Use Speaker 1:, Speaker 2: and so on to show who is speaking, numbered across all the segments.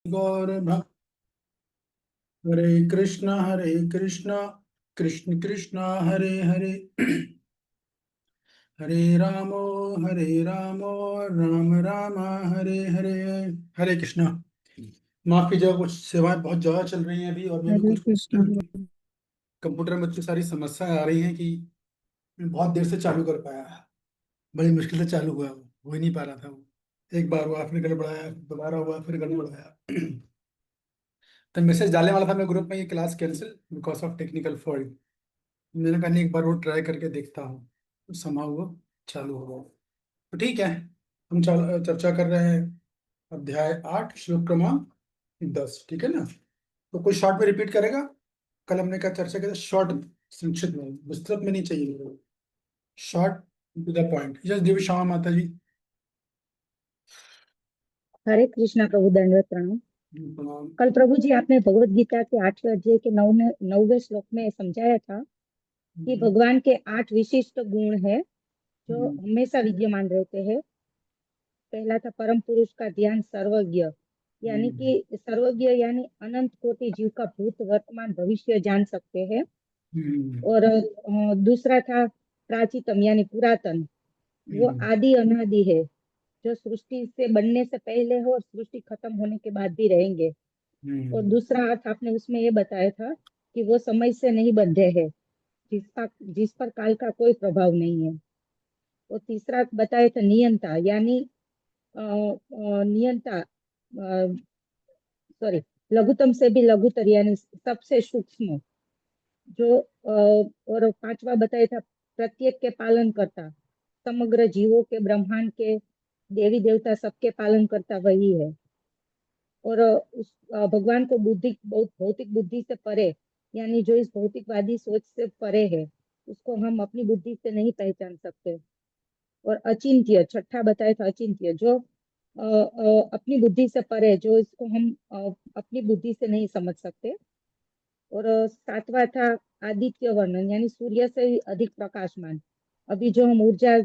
Speaker 1: गौर भक्त। हरे कृष्णा कृष्ण कृष्ण हरे हरे हरे रामो राम राम हरे हरे। हरे कृष्णा। माफ कीजिएगा, कुछ सेवाएं बहुत ज्यादा चल रही हैं अभी, और मैं भी
Speaker 2: हरे
Speaker 1: कुछ
Speaker 2: कृष्णा।
Speaker 1: कंप्यूटर में इतनी सारी समस्याएं आ रही हैं कि मैं बहुत देर से चालू कर पाया। बड़ी मुश्किल से चालू हुआ, वो हो ही नहीं पा रहा था वो। एक बार हुआ, फिर गड़बड़ाया, दोबारा हुआ, फिर गड़बड़ाया। तो मैसेज डालने वाला था मैं ग्रुप में, ये class cancel because of technical fault. मैंने कहा नहीं, एक बार वो ट्राई करके देखता हूँ, तो समा हुआ चालू हो गया। तो ठीक है, हम चर्चा कर रहे हैं अध्याय 8 श्लोक क्रमांक 10। ठीक है ना? तो कोई शॉर्ट में रिपीट करेगा? कल हमने क्या चर्चा किया? शॉर्ट, संक्षिप्त में, विस्तृत में नहीं चाहिए मेरे को। Short to the point. Just Devi Shyama Mata ji.
Speaker 2: हरे कृष्णा प्रभु, दंडवत प्रणाम।
Speaker 1: प्रणाम।
Speaker 2: कल प्रभु जी आपने भगवत गीता के 8वें अध्याय के 9वें श्लोक में समझाया था कि
Speaker 1: हम्म,
Speaker 2: भगवान के 8 विशिष्ट गुण है जो
Speaker 1: हम्म,
Speaker 2: हमेशा विद्यमान रहते हैं। पहला था परम पुरुष का ध्यान, सर्वज्ञ यानी
Speaker 1: हम्म,
Speaker 2: कि सर्वज्ञ यानी अनंत कोटि जीव का भूत वर्तमान भविष्य जान सकते हैं।
Speaker 1: हम्म,
Speaker 2: और दूसरा था प्राचीतम यानी पुरातन, वो
Speaker 1: हम्म,
Speaker 2: आदि अनादि है, जो सृष्टि से बनने से पहले हो और सृष्टि खत्म होने के बाद भी रहेंगे। और
Speaker 1: हम्म,
Speaker 2: दूसरा अर्थ आपने उसमें ये बताया था कि वो समय से नहीं बंधे हैं, जिस पर काल का कोई प्रभाव नहीं है। और तीसरा अर्थ बताया था नियंता यानी नियंता, सॉरी, लघुतम से भी लघुतर यानी सबसे सूक्ष्म जो और पांचवा बताया था प्रत्येक के पालन करता, समग्र जीवों के, ब्रह्मांड के, देवी देवता सबके पालन करता वही है। और भगवान को बुद्धि, बहुत भौतिक बुद्धि से परे यानी जो इस भौतिकवादी सोच से परे है, उसको हम अपनी बुद्धि से नहीं पहचान सकते। और अचिंत्य, छठा बताया था अचिंत्य, जो अपनी बुद्धि से परे, जो इसको हम अपनी बुद्धि से नहीं समझ सकते। और सातवां था आदित्य वर्णन यानी सूर्य से भी अधिक प्रकाशमान। अभी जो हम ऊर्जा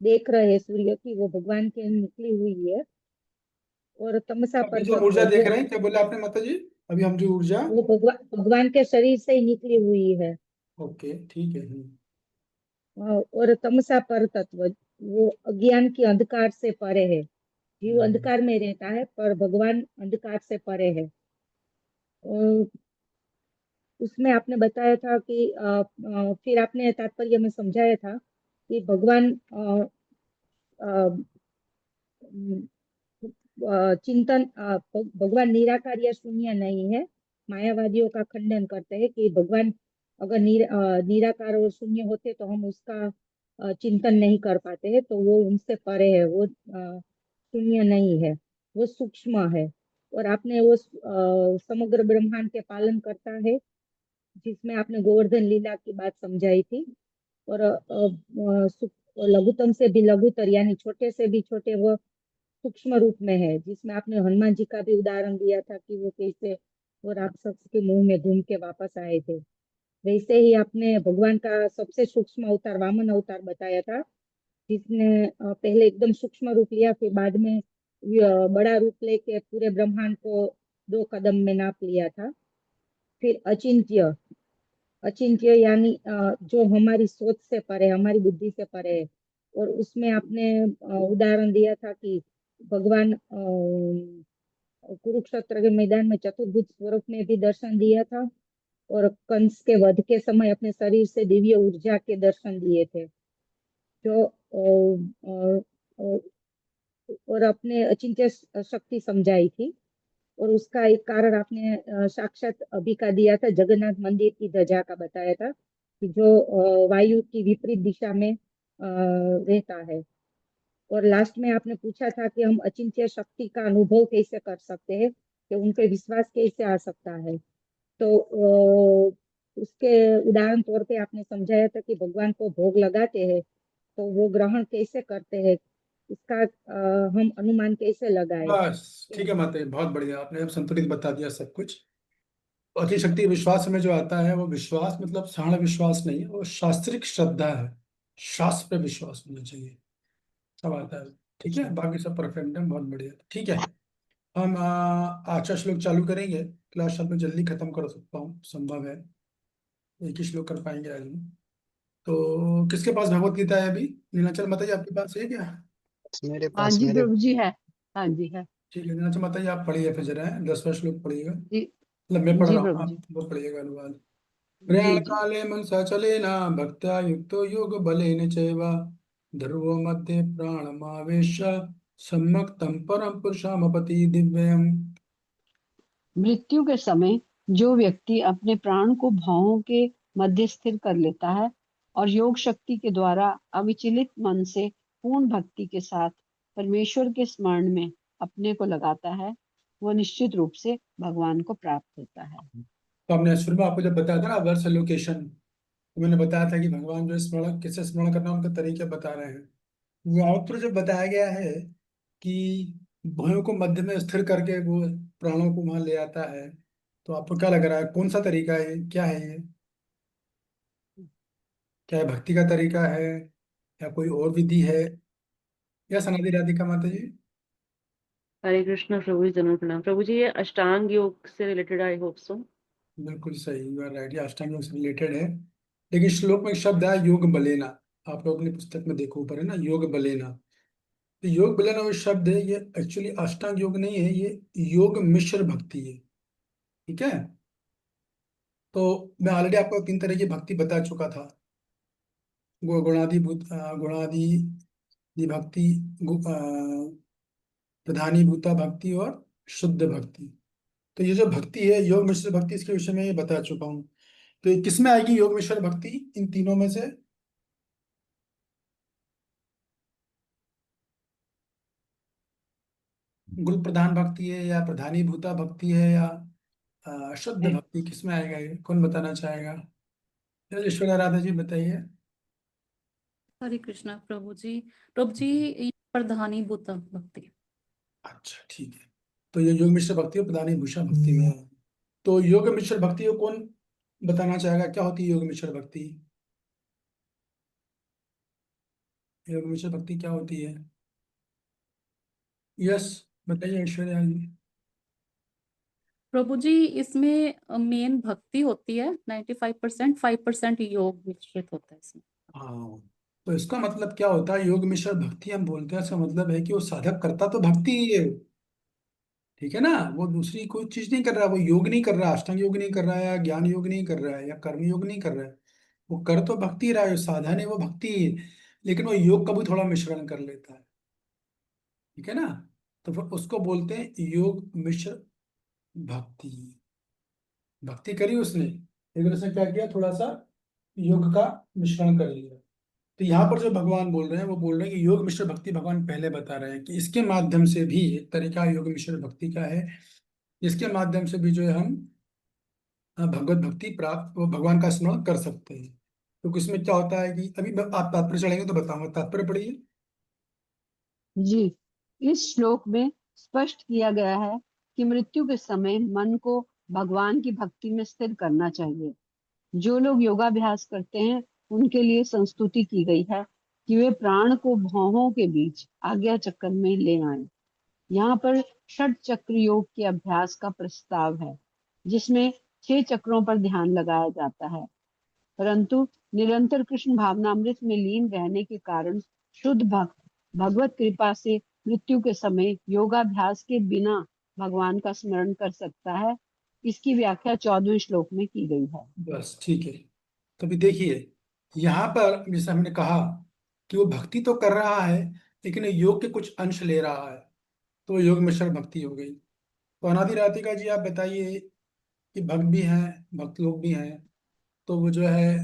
Speaker 2: देख रहे हैं सूर्य की, वो भगवान के निकली हुई है। और तमसा
Speaker 1: अभी
Speaker 2: पर
Speaker 1: जो हम ऊर्जा
Speaker 2: तत्व
Speaker 1: देख
Speaker 2: जो,
Speaker 1: रहे हैं, क्या बोले आपने माता जी? अभी हम जो ऊर्जा।
Speaker 2: वो भगवान के शरीर से ही निकली हुई है।
Speaker 1: ओके, ठीक है।
Speaker 2: और तमसा पर तत्व, वो अज्ञान की अंधकार से परे है। जीव
Speaker 1: हम्म,
Speaker 2: अंधकार में रहता है पर भगवान अंधकार से परे है। अ, उसमें आपने बताया था कि फिर आपने तात्पर्य में समझाया था कि भगवान अ, चिंतन, भगवान निराकार या शून्य नहीं है। मायावादियों का खंडन करते हैं कि भगवान अगर निराकार और शून्य होते तो हम उसका चिंतन नहीं कर पाते हैं, तो वो उनसे परे है, वो शून्य नहीं है, वो सूक्ष्म है। और आपने वो समग्र ब्रह्मांड के पालन करता है, जिसमें आपने गोवर्धन लीला की बात समझाई थी। और लघुतम से भी लघुतर यानी छोटे से भी छोटे वो सूक्ष्म रूप में है, जिसमें आपने हनुमान जी का भी उदाहरण दिया था कि वो कैसे वो राक्षस के मुंह में घूम के वापस आए थे। वैसे ही आपने भगवान का सबसे सूक्ष्म अवतार वामन अवतार बताया था, जिसने पहले एकदम सूक्ष्म रूप लिया, फिर बाद में बड़ा रूप लेके पूरे ब्रह्मांड को 2 कदम में नाप लिया था। फिर अचिंत्य, अचिंत्य यानी जो हमारी सोच से परे, हमारी बुद्धि से परे है। और उसमें आपने उदाहरण दिया था कि भगवान कुरुक्षेत्र के मैदान में चतुर्भुज स्वरूप में भी दर्शन दिया था, और कंस के वध के समय अपने शरीर से दिव्य ऊर्जा के दर्शन दिए थे। जो और अपने अचिंत्य शक्ति समझाई थी। और उसका एक कारण आपने साक्षात अभी का दिया था, जगन्नाथ मंदिर की ध्वजा का बताया था कि जो वायु की विपरीत दिशा में रहता है। और लास्ट में आपने पूछा था कि हम अचिंत्य शक्ति का अनुभव कैसे कर सकते हैं, कि उन पे विश्वास कैसे आ सकता है। तो उसके उदाहरण तौर पे आपने समझाया था कि भगवान को भोग लगाते हैं तो वो ग्रहण कैसे करते हैं, इसका हम अनुमान कैसे लगाए।
Speaker 1: बस ठीक है माता जी, बहुत बढ़िया, आपने अब संतुलित बता दिया सब कुछ। अति शक्ति विश्वास में जो आता है, वो विश्वास मतलब साढ़ विश्वास नहीं है, वो शास्त्रिक श्रद्धा है। शास्त्र पे विश्वास होना चाहिए, सब आता है। ठीक है,
Speaker 2: अच्छा।
Speaker 1: बाकी सब परफेक्ट है, बहुत बढ़िया, ठीक है। हम आचा श्लोक चालू करेंगे। क्लास शायद मैं जल्दी खत्म कर सकता हूँ, संभव है। एक ही श्लोक कर पाएंगे आज हम। तो किसके पास भगवत गीता है अभी? नीलाचल माता जी आपके पास है क्या?
Speaker 3: मेरे
Speaker 4: हाँ
Speaker 3: पास
Speaker 4: जी
Speaker 3: मेरे
Speaker 4: प्रभु जी है। हाँ जी है।
Speaker 1: ठीक है, नीलाचल माता जी आप पढ़िए फिर जरा, 10वां श्लोक पढ़िएगा।
Speaker 4: जी
Speaker 1: मतलब मैं पढ़
Speaker 4: जी
Speaker 1: रहा हूँ,
Speaker 4: प्रभु
Speaker 1: आप
Speaker 4: जी।
Speaker 1: वो पढ़िएगा अनुवाद।
Speaker 4: जी
Speaker 1: प्रयाण
Speaker 4: जी।
Speaker 1: काले मनसा चलेन भक्त्या युक्तो योग बलेन चैव ध्रुवो मध्ये प्राणमावेश्य सम्यक् तं परम पुरुषामपति दिव्यम्।
Speaker 4: मृत्यु के समय जो व्यक्ति अपने प्राण को भौहों के मध्य स्थिर कर लेता है और योग शक्ति के द्वारा अविचलित मन से पूर्ण भक्ति के साथ परमेश्वर के स्मरण में अपने को लगाता है, वह निश्चित रूप से भगवान को प्राप्त होता है।
Speaker 1: तो हमने शुरू में आपको जब बताया था ना वर्ष लोकेशन, तो मैंने बताया था कि भगवान जो स्मरण किससे स्मरण करना उनके तरीके बता रहे हैं। वहाँ पर जब बताया गया है कि भयों को मध्य में स्थिर करके वो प्राणों को वहां ले आता है, तो आपको क्या लग रहा है कौन सा तरीका है, क्या है ये? क्या है, भक्ति का तरीका है या कोई और विधि है, या सनादि राधिका माता जी?
Speaker 5: हरे कृष्णा प्रभु जी, जन्म प्रणाम प्रभु जी। ये अष्टांग योग से रिलेटेड, आई होप सो।
Speaker 1: बिल्कुल सही, यू आर राइट, ये अष्टांग योग से रिलेटेड है। लेकिन श्लोक में एक शब्द है योग बलेना। आप लोग अपनी पुस्तक में देखो, ऊपर है ना योग बलेना। तो योग बलेना वो शब्द है, ये एक्चुअली अष्टांग योग नहीं है, ये योग मिश्र भक्ति है। ठीक है। तो मैं ऑलरेडी आपको 3 तरह की भक्ति बता चुका था। गुणादि भक्ति, प्रधानी भूता भक्ति और शुद्ध भक्ति। तो ये जो भक्ति है योग मिश्र भक्ति, इसके विषय में ये बता चुका हूँ। तो ये किस में आएगी योग मिश्र भक्ति, इन तीनों में से? गुण प्रधान भक्ति है या प्रधानी भूता भक्ति है या शुद्ध भक्ति, किस में आएगा ये? कौन बताना चाहेगा? चलिए, ईश्वर राधा जी बताइए।
Speaker 6: हरे कृष्णा प्रभु जी। प्रभु जी, ये प्रधानी भूत भक्ति।
Speaker 1: अच्छा ठीक है। तो ये योग मिश्र भक्ति और प्रधानी भूषा भक्ति में है। तो योग मिश्र भक्ति को कौन बताना चाहेगा, क्या होती है योग मिश्र भक्ति? योग मिश्र भक्ति क्या होती है? यस, बताइए ऐश्वर्या जी।
Speaker 6: प्रभु जी, इसमें मेन भक्ति होती है 95%, 5% योग मिश्रित होता है इसमें।
Speaker 1: हाँ, तो इसका मतलब क्या होता है, योग मिश्र भक्ति हम बोलते हैं, इसका मतलब है कि वो साधक करता तो भक्ति ही है। ठीक है ना, वो दूसरी कोई चीज नहीं कर रहा, वो योग नहीं कर रहा, अष्टांग योग नहीं कर रहा है, या ज्ञान योग नहीं कर रहा है, या कर्म योग नहीं कर रहा है। वो कर तो भक्ति रहा है, साधन है वो भक्ति ही है, लेकिन वो योग का भी थोड़ा मिश्रण कर लेता है। ठीक है ना। तो फिर उसको बोलते हैं योग मिश्र भक्ति। भक्ति करी उसने, लेकिन उसने क्या किया, थोड़ा सा योग का मिश्रण कर लिया। तो यहाँ पर जो भगवान बोल रहे हैं वो बोल रहे हैं कि योग मिश्र भक्ति भगवान पहले बता रहे हैं कि इसके माध्यम से भी एक तरीका योग मिश्र भक्ति का है। इसके माध्यम से भी जो है हम भगवत भक्ति प्राप्त, वो भगवान का स्मरण कर सकते हैं। तो इसमें क्या होता है कि अभी आप तात्पर्य चढ़ेंगे तो बताऊंगा, तात्पर्य पढ़िए।
Speaker 4: जी, इस श्लोक में स्पष्ट किया गया है कि मृत्यु के समय मन को भगवान की भक्ति में स्थिर करना चाहिए। जो लोग योगाभ्यास करते हैं उनके लिए संस्तुति की गई है कि वे प्राण को भौहों के बीच आज्ञा चक्र में ले आए। यहाँ पर षट चक्र योग के अभ्यास का प्रस्ताव है, जिसमें 6 चक्रों पर ध्यान लगाया जाता है। परंतु निरंतर कृष्ण भावनामृत में लीन रहने के कारण शुद्ध भक्त भगवत कृपा से मृत्यु के समय योगाभ्यास के बिना भगवान का स्मरण कर सकता है। इसकी व्याख्या 14वें श्लोक में की गई है।
Speaker 1: बस ठीक है। तो अभी देखिए, यहाँ पर जैसे हमने कहा कि वो भक्ति तो कर रहा है, लेकिन योग के कुछ अंश ले रहा है, तो वो योग मिश्र भक्ति हो गई। तो अनादि राधिका जी आप बताइए कि भक्त भी हैं, भक्त लोग भी हैं, तो वो जो है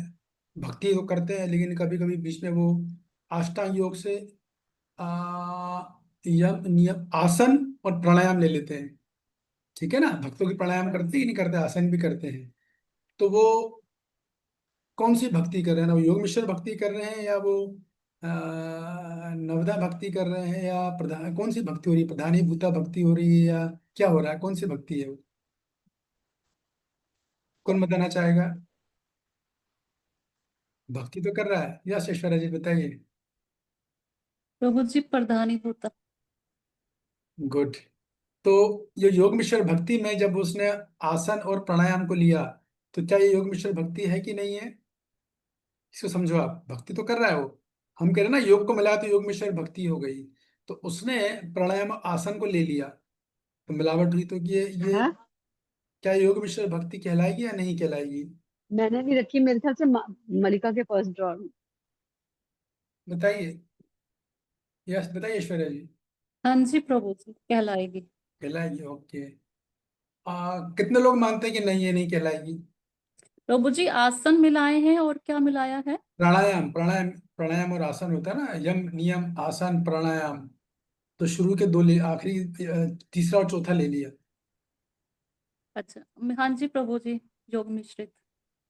Speaker 1: भक्ति तो करते हैं, लेकिन कभी कभी बीच में वो अष्टांग योग से आ, यम नियम आसन और प्राणायाम ले लेते हैं। ठीक है ना, भक्तों की प्राणायाम करते ही नहीं करते, आसन भी करते हैं। तो वो कौन सी भक्ति कर रहे हैं ना, वो योग मिश्र भक्ति कर रहे हैं, या वो नवदा भक्ति कर रहे हैं, या प्रधान, कौन सी भक्ति हो रही है, प्रधानी भूता भक्ति हो रही है, या क्या हो रहा है, कौन सी भक्ति है वो? कौन बताना चाहेगा? भक्ति तो कर रहा है, या ऐश्वर्या जी बताइए।
Speaker 6: प्रभु जी, प्रधानी भूत।
Speaker 1: गुड। तो ये योग मिश्र भक्ति में जब उसने आसन और प्राणायाम को लिया, तो क्या ये योग मिश्र भक्ति है कि नहीं है? इसको समझो, आप भक्ति तो कर रहा है वो, हम कह रहे हैं ना योग को मिला तो योग मिश्र भक्ति हो गई। तो उसने प्राणायाम आसन को ले लिया, तो मिलावट हुई, तो ये
Speaker 4: हाँ,
Speaker 1: क्या योग मिश्र भक्ति कहलाएगी या नहीं कहलाएगी?
Speaker 4: मैंने भी रखी, मेरे ख्याल से मलिका के फर्स्ट ड्रॉर में।
Speaker 1: बताइए, यस बताइए ऐश्वर्या जी।
Speaker 6: हाँ जी प्रभु जी, कहलाएगी।
Speaker 1: कहलाएगी, ओके। कितने लोग मानते हैं कि नहीं ये नहीं कहलाएगी?
Speaker 6: प्रभु जी, आसन मिलाए हैं और क्या मिलाया है?
Speaker 1: प्राणायाम, प्राणायाम, प्राणायाम और आसन होता है ना, यम नियम आसन प्राणायाम। तो शुरू के दो ले, आखिरी तीसरा और चौथा ले लिया।
Speaker 6: अच्छा, हाँ जी प्रभु जी, योग मिश्रित।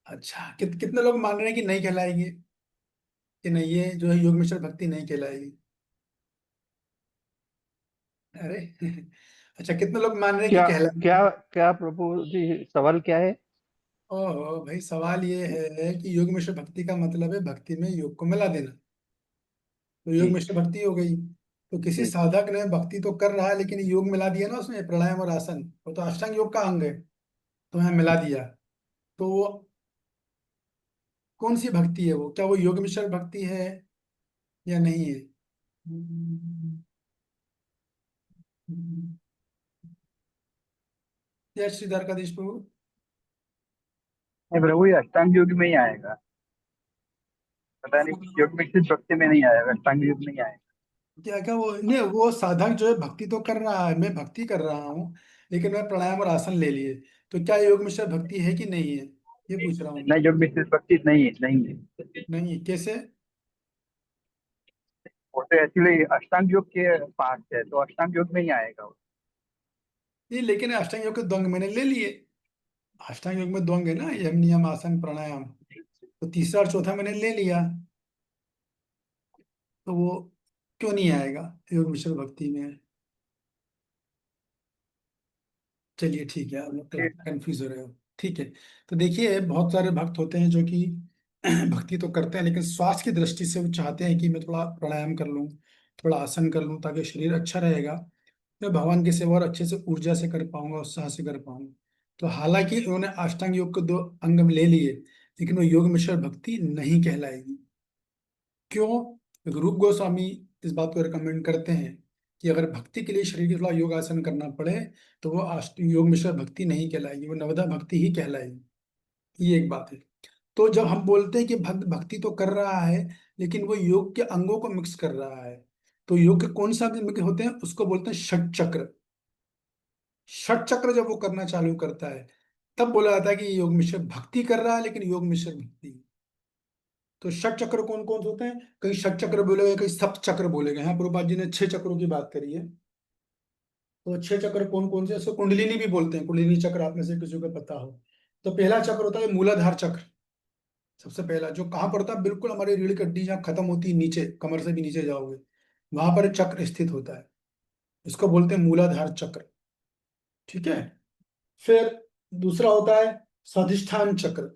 Speaker 1: अच्छा, कितने लोग मान रहे हैं कि नहीं कहलाएगी, कि नहीं ये जो है योग मिश्र भक्ति नहीं कहलाएगी? अरे अच्छा, कितने लोग मान रहे हैं कि
Speaker 3: क्या
Speaker 1: कहलाएगी?
Speaker 3: क्या क्या प्रभु जी, सवाल क्या है?
Speaker 1: ओहो भाई, सवाल ये है कि योग मिश्र भक्ति का मतलब है भक्ति में योग को मिला देना, तो योग
Speaker 3: जी
Speaker 1: मिश्र भक्ति हो गई। तो किसी
Speaker 3: जी।
Speaker 1: साधक ने भक्ति तो कर रहा है लेकिन योग मिला दिया ना उसमें, प्राणायाम और आसन, वो तो अष्टांग योग का अंग है, तो यहाँ मिला दिया। तो वो कौन सी भक्ति है वो, क्या वो योग मिश्र भक्ति है या नहीं है? या श्रीधर का देश प्रभु?
Speaker 7: नहीं प्रभु, ये अष्टांग योग में ही आएगा। पता नहीं, योग में सिर्फ भक्ति में नहीं आएगा, अष्टांग योग में ही आएगा।
Speaker 1: क्या क्या वो नहीं, वो साधक जो है भक्ति तो कर रहा है, मैं भक्ति कर रहा हूँ, लेकिन मैं प्राणायाम और आसन ले लिए, तो क्या योग मिश्र भक्ति है कि नहीं है, ये पूछ रहा हूँ मैं।
Speaker 7: नहीं, योग में सिर्फ भक्ति नहीं है, नहीं है।
Speaker 1: नहीं है, कैसे?
Speaker 7: वो तो एक्चुअली अष्टांग योग के पार्ट है, तो अष्टांग योग में ही आएगा वो।
Speaker 1: नहीं, लेकिन अष्टांग योग के द्वंग मैंने ले लिए। अष्टांग योग में द्वंग है ना, यम नियम आसन प्राणायाम, तो तीसरा और चौथा मैंने ले लिया, तो वो क्यों नहीं आएगा योग मिश्र भक्ति में? चलिए ठीक है, आप लोग कंफ्यूज हो रहे हो, ठीक है। तो देखिए, बहुत सारे भक्त होते हैं जो कि भक्ति तो करते हैं, लेकिन स्वास्थ्य की दृष्टि से वो चाहते हैं कि मैं थोड़ा प्राणायाम कर लूँ, थोड़ा आसन कर लूँ, ताकि शरीर अच्छा रहेगा, मैं भगवान की सेवा और अच्छे से ऊर्जा से कर पाऊंगा, उत्साह से कर पाऊंगा। तो हालांकि उन्होंने अष्टांग योग के दो अंग ले लिए, लेकिन वो योग मिश्र भक्ति नहीं कहलाएगी। क्यों? क्योंकि रूप गोस्वामी इस बात को रिकमेंड करते हैं कि अगर भक्ति के लिए शरीर के थोड़ा योग आसन करना पड़े, तो वो अष्ट योग मिश्र भक्ति नहीं कहलाएगी, वो नवदा भक्ति ही कहलाएगी। ये एक बात है। तो जब हम बोलते हैं कि भक्त भक्ति तो कर रहा है, लेकिन वो योग के अंगों को मिक्स कर रहा है, तो योग के कौन सा अंग मिक्स होते हैं, उसको बोलते हैं षट चक्र। षट चक्र जब वो करना चालू करता है, तब बोला जाता है कि ये योग मिश्र भक्ति कर रहा है, लेकिन योग मिश्र भक्ति। तो षट चक्र कौन कौन से होते हैं? कहीं षट चक्र बोले गए, कहीं सप्त चक्र बोले गए हैं, प्रभुपाद जी ने 6 चक्रों की बात करी है। तो 6 चक्र कौन कौन से? इसको कुंडलिनी भी बोलते हैं, कुंडलिनी चक्र आप में से किसी को पता हो। तो पहला चक्र होता है मूलाधार चक्र, सबसे पहला, जो कहाँ पर होता है, बिल्कुल हमारी रीढ़ की हड्डी जहाँ खत्म होती है नीचे, कमर से भी नीचे जाओगे, वहां पर एक चक्र स्थित होता है, इसको बोलते हैं मूलाधार चक्र। ठीक है। फिर दूसरा होता है स्वाधिष्ठान चक्र।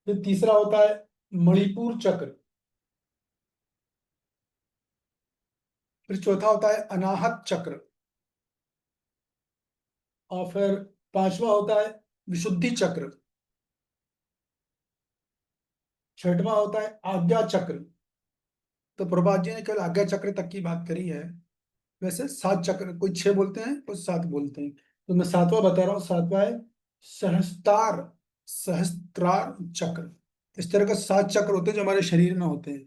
Speaker 1: फिर तीसरा होता है मणिपुर चक्र। फिर चौथा होता है अनाहत चक्र। और फिर पांचवा होता है विशुद्धि चक्र। छठवां होता है आज्ञा चक्र। तो प्रभात जी ने केवल आज्ञा चक्र तक की बात करी है, वैसे 7 चक्र, कोई 6 बोलते हैं, कोई 7 बोलते हैं। तो मैं सातवां बता रहा हूँ, सातवां है सहस्त्रार, सहस्त्रार चक्र। इस तरह का 7 चक्र होते हैं जो हमारे शरीर में होते हैं।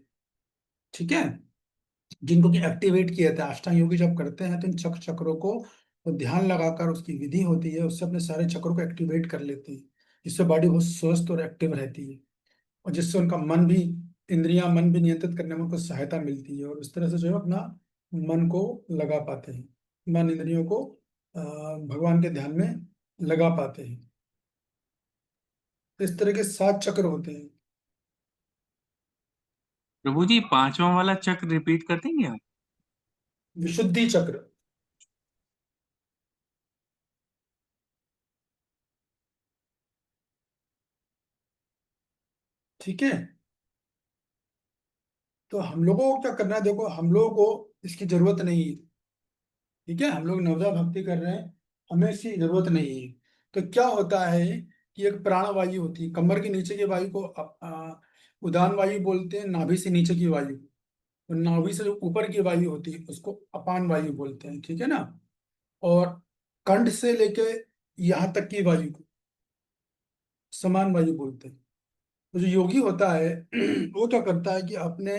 Speaker 1: ठीक है। जिनको कि एक्टिवेट किया जाता है, अष्टांग योगी जब करते हैं तो इन चक्रों को वो ध्यान लगाकर, उसकी विधि होती है, उससे अपने सारे चक्रों को एक्टिवेट कर लेते हैं, जिससे बॉडी बहुत स्वस्थ और एक्टिव रहती है, और जिससे उनका मन भी, इंद्रियां, मन भी नियंत्रित करने में उनको सहायता मिलती है, और इस तरह से जो है अपना मन को लगा पाते हैं, मन इंद्रियों को भगवान के ध्यान में लगा पाते हैं। तो इस तरह के 7 चक्र होते हैं।
Speaker 8: प्रभु जी, पांचवा वाला चक्र रिपीट कर देंगे आप?
Speaker 1: विशुद्धि चक्र। ठीक है। तो हम लोगों को क्या करना है, देखो हम लोगों को इसकी जरूरत नहीं है, ठीक है, हम लोग नवदा भक्ति कर रहे हैं, हमें इसकी जरूरत नहीं है। तो क्या होता है कि एक प्राण वायु होती है, कमर के नीचे की वायु को उदान वायु बोलते हैं, नाभि से नीचे की वायु, और नाभि से जो ऊपर की वायु होती है उसको अपान वायु बोलते हैं, ठीक है ना। और कंठ से लेके यहाँ तक की वायु को समान वायु बोलते हैं। तो जो योगी होता है वो क्या करता है कि अपने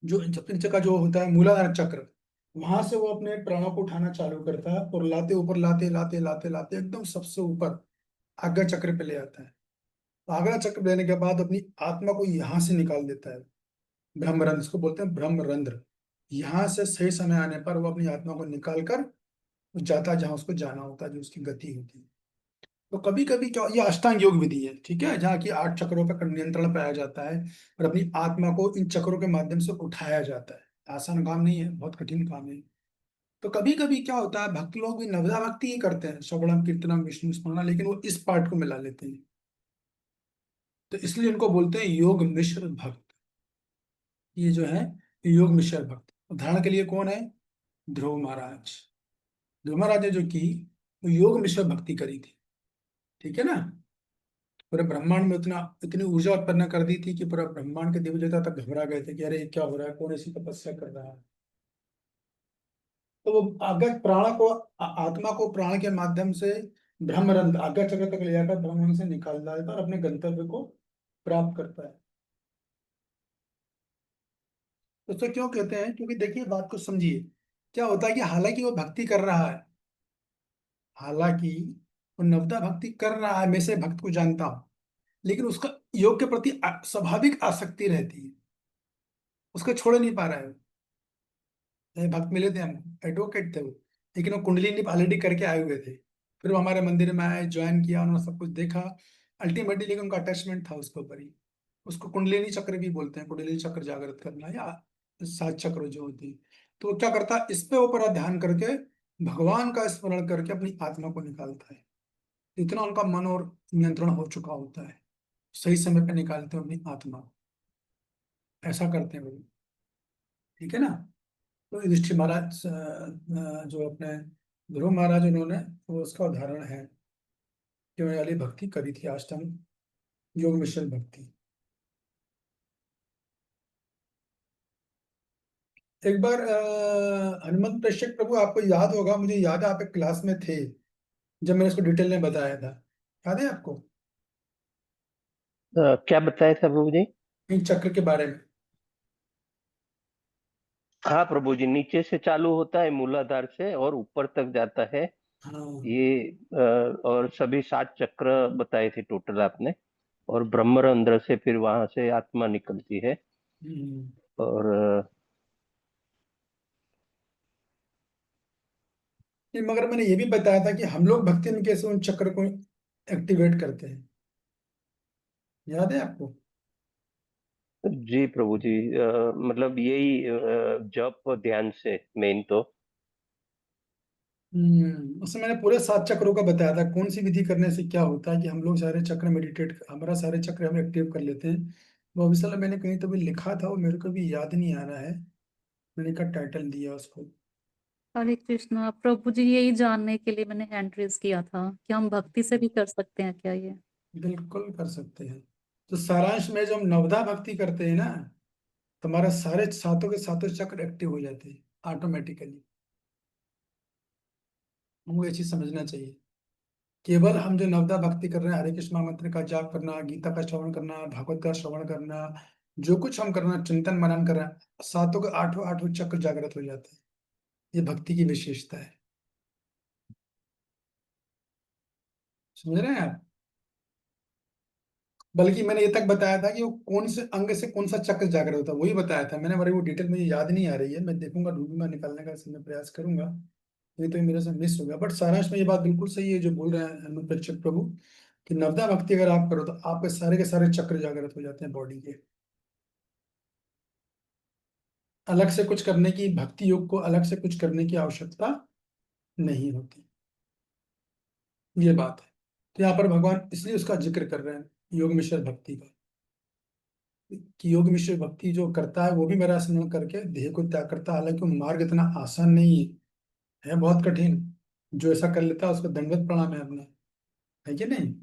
Speaker 1: जो पंच का जो होता है मूलाधार चक्र, वहां से वो अपने प्राणों को उठाना चालू करता है और लाते ऊपर, लाते लाते लाते लाते एकदम सबसे ऊपर आज्ञा चक्र पे ले आता है। तो आज्ञा चक्र लेने के बाद अपनी आत्मा को यहाँ से निकाल देता है, ब्रह्मरंध्र, इसको बोलते हैं ब्रह्मरंध्र। यहाँ से सही समय आने पर वो अपनी आत्मा को निकाल कर जाता है जहाँ उसको जाना होता है, जो उसकी गति होती है। तो कभी कभी क्या, ये अष्टांग योग विधि है, ठीक है, जहाँ की 8 चक्रों पर नियंत्रण पाया जाता है और अपनी आत्मा को इन चक्रों के माध्यम से उठाया जाता है। आसान काम नहीं है, बहुत कठिन काम है। तो कभी कभी क्या होता है, भक्त लोग भी नवदा भक्ति ही करते हैं, श्रवणम कीर्तनम विष्णु स्मरणम, लेकिन वो इस पार्ट को मिला लेते हैं, तो इसलिए इनको बोलते हैं योग मिश्र भक्त। ये जो है योग मिश्र भक्त। उदाहरण के लिए कौन है? ध्रुव महाराज। ध्रुव महाराज ने जो की वो योग मिश्र भक्ति करी थी, ठीक है ना। पूरे ब्रह्मांड में उतना इतनी ऊर्जा उत्पन्न कर दी थी कि पूरा ब्रह्मांड के देवी देवता तक घबरा गए थे कि अरे क्या हो रहा है, कौन ऐसी तपस्या कर रहा है। तो वो आज्ञा प्राण को आत्मा को प्राण के माध्यम से ब्रह्मरंध्र आज्ञा चक्र तक ले जाकर ब्रह्मांड से निकाल देता है और अपने गंतव्य को प्राप्त करता है। तो उसको क्यों कहते हैं? क्योंकि देखिए बात को समझिए, क्या होता है कि हालांकि वो भक्ति कर रहा है, हालांकि वो नवदा भक्ति कर रहा है, मैं से भक्त को जानता हूं, लेकिन उसका योग के प्रति स्वाभाविक आसक्ति रहती है, उसको छोड़ नहीं पा रहा है। ये भक्त मिले थे हमको, एडवोकेट थे वो, लेकिन वो कुंडली ऑलरेडी करके आए हुए थे। फिर वो हमारे मंदिर में आए, ज्वाइन किया, उन्होंने सब कुछ देखा, अल्टीमेटली लेकिन उनका अटैचमेंट था उसके ऊपर ही। उसको कुंडलिनी चक्र भी बोलते हैं, कुंडलिनी चक्र जागृत करना या 7 चक्र जो होती है। तो वो क्या करता है, इस पे ऊपर ध्यान करके भगवान का स्मरण करके अपनी आत्मा को निकालता है। इतना उनका मन और नियंत्रण हो चुका होता है, सही समय पे निकालते हैं अपनी आत्मा को। ऐसा करते हैं वो, ठीक है ना। तो युधिष्ठिर महाराज जो अपने ध्रुव महाराज, उन्होंने वो उसका उदाहरण है कि उन्होंने वाली भक्ति करी थी, अष्टांग योग मिश्र भक्ति। एक बार हनुमंत प्रेषक प्रभु, आपको याद होगा, मुझे याद है आप एक क्लास में थे जब मैंने इसको डिटेल में बताया था, याद है आपको?
Speaker 3: क्या बताया था प्रभु जी?
Speaker 1: इन चक्र के बारे में।
Speaker 3: हाँ प्रभु जी, नीचे से चालू होता है मूलाधार से और ऊपर तक जाता है
Speaker 1: हाँ।
Speaker 3: ये। और सभी 7 चक्र बताए थे टोटल आपने, और ब्रह्मरंध्र से फिर वहां से आत्मा निकलती है।
Speaker 1: हम्म।
Speaker 3: और
Speaker 1: मगर मैंने ये भी बताया था कि हम लोग भक्ति में कैसे उन चक्र को एक्टिवेट करते हैं, याद है आपको?
Speaker 3: जी प्रभु जी, मतलब यही जप ध्यान से मेन तो।
Speaker 1: उसमें मैंने पूरे 7 चक्रों का बताया था, कौन सी विधि करने से क्या होता है कि हम लोग सारे चक्र मेडिटेट, हमारा सारे चक्र हम एक्टिव कर लेते हैं। वो अभी साला मैंने कहीं तो भी लिखा था, वो मेरे को भी याद नहीं आ रहा है, मैंने का टाइटल दिया उसको।
Speaker 6: हरे कृष्णा प्रभु जी, यही जानने के लिए मैंने हैंड रेज किया था कि हम भक्ति से भी कर सकते हैं क्या ये।
Speaker 1: बिल्कुल कर सकते हैं। तो सारांश में, जब हम नवदा भक्ति करते हैं ना, तो हमारे सारे सातों के सातों चक्र एक्टिव हो जाते हैं ऑटोमेटिकली। हमको ये चीज समझना चाहिए। केवल हम जो नवदा भक्ति कर रहे हैं, हरे कृष्णा मंत्र का जाप करना, गीता का श्रवण करना, भागवत का श्रवण करना, जो कुछ हम करना, चिंतन मनन कर रहे हैं, सातों के आठों आठों चक्र जागृत हो जाते हैं। ये भक्ति की विशेषता है, समझ रहे हैं आप? बल्कि मैंने ये तक बताया था कि वो कौन से अंग से कौन सा चक्र जागृत होता है, वही बताया था मैंने, बड़ी वो डिटेल मुझे याद नहीं आ रही है, मैं देखूंगा, ढूंढूंगा, निकालने का समय प्रयास करूंगा। नहीं तो ये मेरे से मिस हो गया। बट सारांश में ये बात बिल्कुल सही है जो बोल रहे हैं हनुमत प्रेक्षक प्रभु, कि नवदा भक्ति अगर आप करो तो आपके सारे के सारे चक्र जागृत हो जाते हैं बॉडी के। अलग से कुछ करने की, भक्ति योग को अलग से कुछ करने की आवश्यकता नहीं होती, ये बात है। तो यहाँ पर भगवान इसलिए उसका जिक्र कर रहे हैं, योग मिश्र भक्ति का, कि योग मिश्र भक्ति जो करता है वो भी मेरा स्मरण करके देह को त्याग करता है। हालांकि वो मार्ग इतना आसान नहीं है, है बहुत कठिन। जो ऐसा कर लेता है उसको दंडवत प्रणाम है अपना, है कि नहीं?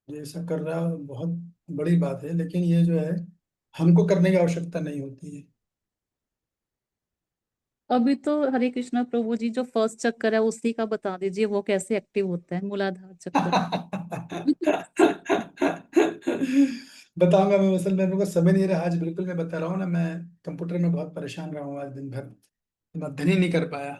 Speaker 1: जो ऐसा कर रहा है बहुत बड़ी बात है, लेकिन ये जो है हमको करने की आवश्यकता नहीं होती है।
Speaker 6: अभी तो हरे कृष्णा प्रभु जी, जो फर्स्ट चक्कर है उसी का बता दीजिए, वो कैसे एक्टिव होता है, मूलाधार चक्र।
Speaker 1: बताऊंगा मैं, असल में मेरे को समय नहीं रहा आज, बिल्कुल मैं बता रहा हूँ ना, मैं कंप्यूटर में बहुत परेशान रहा हूँ आज दिन भर, मैं धनी नहीं कर पाया।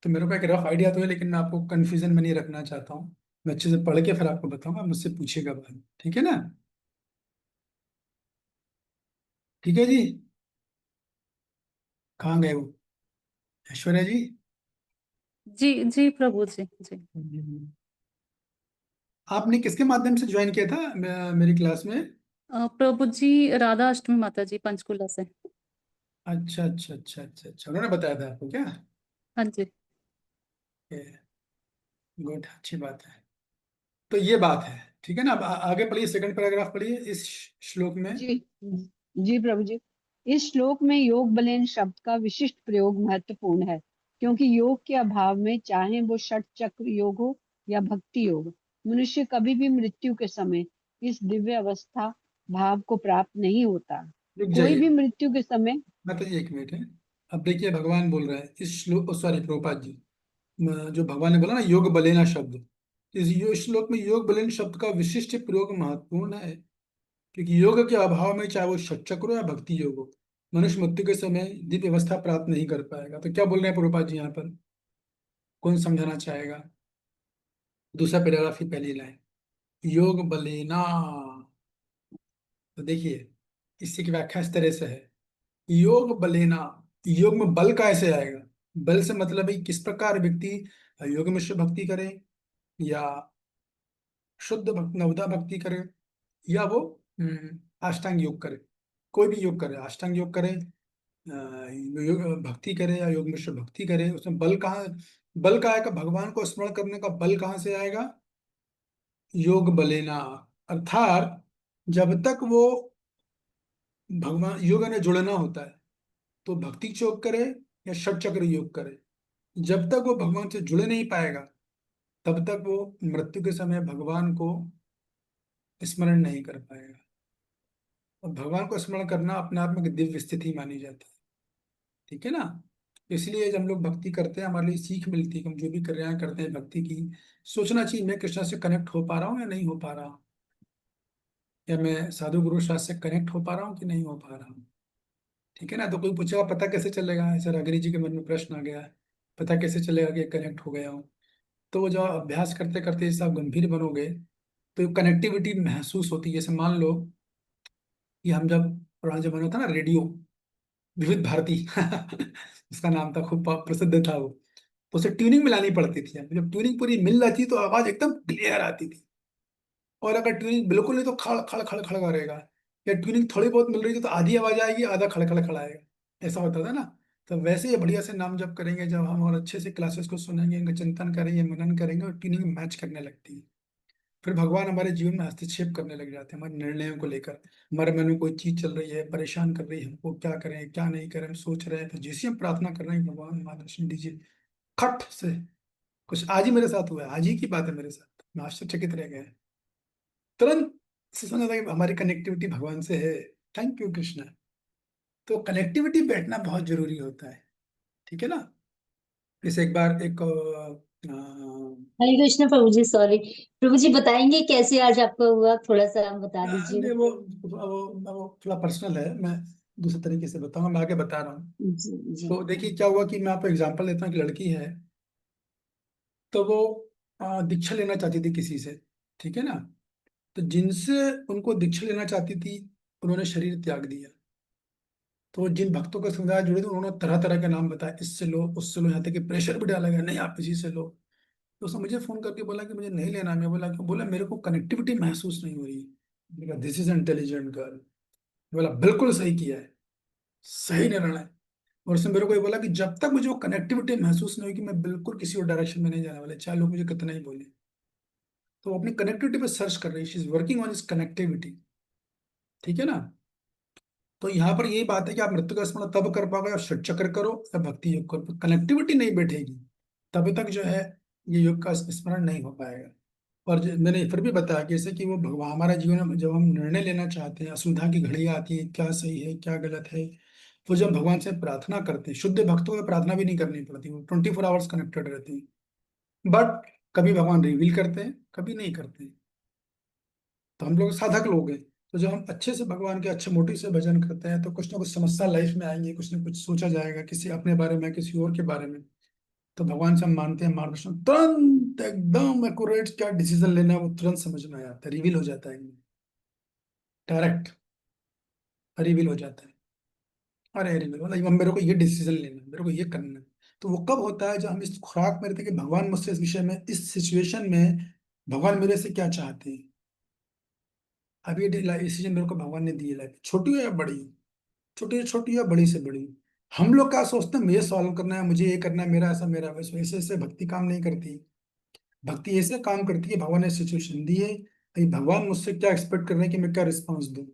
Speaker 1: तो मेरे को एक रफ आइडिया तो है, लेकिन मैं आपको कंफ्यूजन में नहीं रखना चाहता हूँ। मैं अच्छे से पढ़ के फिर आपको बताऊंगा, मुझसे पूछिएगा बाद में, ठीक है ना? ठीक है जी। कहाँ गए वो, ऐश्वर्या जी?
Speaker 6: जी जी प्रभु जी जी।
Speaker 1: आपने किसके माध्यम से ज्वाइन किया था मेरी क्लास में?
Speaker 6: प्रभु जी, राधा अष्टमी माता जी पंचकुला से।
Speaker 1: अच्छा अच्छा अच्छा अच्छा अच्छा, उन्होंने बताया था आपको क्या?
Speaker 6: हाँ जी।
Speaker 1: गुड, अच्छी बात है। तो ये बात है, ठीक है ना? अब आगे पढ़िए, सेकंड पैराग्राफ पढ़िए इस श्लोक में।
Speaker 4: जी जी प्रभु जी। इस श्लोक में योग बलेन शब्द का विशिष्ट प्रयोग महत्वपूर्ण है, क्योंकि योग के अभाव में, चाहे वो षट चक्र योग हो या भक्ति योग, मनुष्य कभी भी मृत्यु के समय इस दिव्य अवस्था भाव को प्राप्त नहीं होता।
Speaker 1: रुक
Speaker 4: कोई
Speaker 1: जाइए,
Speaker 4: भी मृत्यु के समय
Speaker 1: बताइए, एक मिनट है। अब देखिए, भगवान बोल रहे हैं इस श्लोक, सॉरी प्रभुपाद जी, जो भगवान ने बोला ना योग बलेना शब्द, इस श्लोक में योग बलेन शब्द का विशिष्ट प्रयोग महत्वपूर्ण है, क्योंकि योग के अभाव में, चाहे वो षटचक्र हो या भक्ति योग हो, मनुष्य मृत्यु के समय दिव्य अवस्था प्राप्त नहीं कर पाएगा। तो क्या बोल रहे हैं प्रभुपाद जी यहाँ पर? कौन समझाना चाहेगा? दूसरा पैराग्राफ की पहली लाइन, योग बलेना। तो देखिए, इससे की व्याख्या इस तरह से है, योग बलेना, योग में बल कैसे आएगा? बल से मतलब है कि किस प्रकार व्यक्ति योग में शुद्ध भक्ति करे, या शुद्ध भक्ति नवदा भक्ति करे, या वो अष्टांग योग करे। कोई भी योग करे, अष्टांग योग करे, योग भक्ति करे, या योग में शुद्ध भक्ति करे, उसमें बल कहाँ, बल का आएगा? भगवान को स्मरण करने का बल कहाँ से आएगा? योग बलेना, अर्थात जब तक वो भगवान योग ने जुड़ना होता है, तो भक्ति योग करे या षट चक्र योग करे, जब तक वो भगवान से जुड़े नहीं पाएगा, तब तक वो मृत्यु के समय भगवान को स्मरण नहीं कर पाएगा। और भगवान को स्मरण करना अपने आप में एक दिव्य स्थिति मानी जाती है, ठीक है ना? इसलिए जब हम लोग भक्ति करते हैं, हमारे लिए सीख मिलती है कि हम जो भी कर रहे हैं, करते हैं भक्ति की, सोचना चाहिए मैं कृष्ण से कनेक्ट हो पा रहा हूँ या नहीं हो पा रहा हूँ, या मैं साधु गुरु शास्त्र से कनेक्ट हो पा रहा हूँ कि नहीं हो पा रहा हूँ। ठीक है ना? तो कोई पूछेगा पता कैसे चलेगा, ऐसा रागिनी जी के मन में प्रश्न आ गया है, पता कैसे चलेगा कि कनेक्ट हो गया हूँ? तो वो जब अभ्यास करते करते जैसे आप गंभीर बनोगे, तो कनेक्टिविटी महसूस होती है। जैसे मान लो कि हम जब पुराने जमाने में था ना रेडियो, विविध भारती उसका नाम था, खूब प्रसिद्ध था वो, तो उसे ट्यूनिंग मिलानी पड़ती थी। जब ट्यूनिंग पूरी मिल जाती तो आवाज एकदम क्लियर आती थी, और अगर ट्यूनिंग बिल्कुल नहीं तो खड़ खड़ खड़ खड़ करेगा, या ट्यूनिंग थोड़ी बहुत मिल रही थी तो आधी आवाज आएगी, आधा खड़ खड़ खड़ आएगा, ऐसा होता था ना। तो वैसे ही बढ़िया से नाम जब करेंगे, जब हम और अच्छे से क्लासेस को सुनेंगे, इनका चिंतन करेंगे, मनन करेंगे, और ट्यूनिंग मैच करने लगती है, फिर भगवान हमारे जीवन में हस्तक्षेप करने लग जाते हैं, हमारे निर्णयों को लेकर। हमारे मन में कोई चीज चल रही है, परेशान कर रही है हमको, क्या करें क्या नहीं करें, हम सोच रहे हैं, तो जैसे हम प्रार्थना कर रहे हैं भगवान हमारा दर्शन दीजिए, खट से कुछ आज ही मेरे साथ हुआ है, आज ही की बात है मेरे साथ, मैं आश्चर्यचकित रह गया, तुरंत से समझा था कि हमारी कनेक्टिविटी भगवान से है। Thank you Krishna. तो कनेक्टिविटी बैठना बहुत जरूरी होता है, ठीक है ना? जैसे एक बार एक
Speaker 9: हरे कृष्ण प्रभु जी, सॉरी प्रभु जी, बताएंगे कैसे आज आपका हुआ, थोड़ा सा बता दीजिए।
Speaker 1: नहीं, वो थोड़ा पर्सनल है, मैं दूसरे तरीके से बताऊंगा, मैं आगे बता रहा हूँ।
Speaker 9: जी जी।
Speaker 1: तो देखिए क्या हुआ कि मैं आपको एग्जांपल देता हूँ, कि लड़की है, तो वो दीक्षा लेना चाहती थी किसी से, ठीक है ना? तो जिनसे उनको दीक्षा लेना चाहती थी, उन्होंने शरीर त्याग दिया। तो जिन भक्तों के समुदाय जुड़े थे, उन्होंने तरह तरह के नाम बताए, इससे लो उससे लो, यहाँ तक कि प्रेशर भी डाला गया, नहीं आप इसी से लो। तो उसने मुझे फोन करके बोला कि मुझे नहीं लेना। मैं बोला क्यों? बोला मेरे को कनेक्टिविटी महसूस नहीं हो रही। This is intelligent girl. बोला बिल्कुल सही किया है, सही निर्णय। और उसने मेरे को ये बोला कि जब तक मुझे वो कनेक्टिविटी महसूस नहीं होगी, मैं बिल्कुल किसी और डायरेक्शन में नहीं जाने वाले, चाहे लोग मुझे कितना ही बोले। तो वो अपनी कनेक्टिविटी पे सर्च कर रही है, she is working on is connectivity, ठीक है ना? तो यहाँ पर यही बात है कि आप मृत्यु का स्मरण तब कर पाओगे, आप षट चक्र करो या भक्ति योग करो, कनेक्टिविटी नहीं बैठेगी तब तक जो है ये योग का स्मरण नहीं हो पाएगा। और मैंने फिर भी बताया कि जैसे कि वो भगवान हमारे जीवन में जब हम निर्णय लेना चाहते हैं, असुविधा की घड़ी आती है, क्या सही है क्या गलत है, तो जब भगवान से प्रार्थना करते हैं, शुद्ध भक्तों को प्रार्थना भी नहीं करनी पड़ती, वो 24 आवर्स कनेक्टेड रहते हैं। बट कभी भगवान रिवील करते हैं, कभी नहीं करते हैं। तो हम लोग साधक लोग हैं, तो जब हम अच्छे से भगवान के अच्छे मोटिव से भजन करते हैं तो कुछ ना कुछ समस्या लाइफ में आएंगे, कुछ ना कुछ सोचा जाएगा किसी अपने बारे में किसी और के बारे में, तो भगवान से हम मानते हैं मार्गदर्शन, तुरंत एकदम एक्यूरेट क्या डिसीजन लेना है वो तुरंत समझ में आ जाता है, रिवील हो जाता है, डायरेक्ट रिवील हो जाता है। अरे रिवील मतलब अब मेरे को ये डिसीजन लेना है, मेरे को ये करना है। तो वो कब होता है, जब हम इस खुराक में रहते हैं कि भगवान मुझसे इस विषय में, इस सिचुएशन में भगवान मेरे से क्या चाहते हैं। अब ये डिसीजन मेरे को भगवान ने दी है, लाइफ छोटी हो या बड़ी, छोटी से छोटी या बड़ी से बड़ी। हम लोग क्या सोचते हैं, मुझे सॉल्व करना है, मुझे ये करना है, मेरा ऐसा मेरा वैसा, ऐसे ऐसे भक्ति काम नहीं करती। भक्ति ऐसे काम करती है, भगवान ने सिचुएशन दी है, भाई भगवान मुझसे क्या एक्सपेक्ट कर रहे हैं कि मैं क्या रिस्पॉन्स दूं,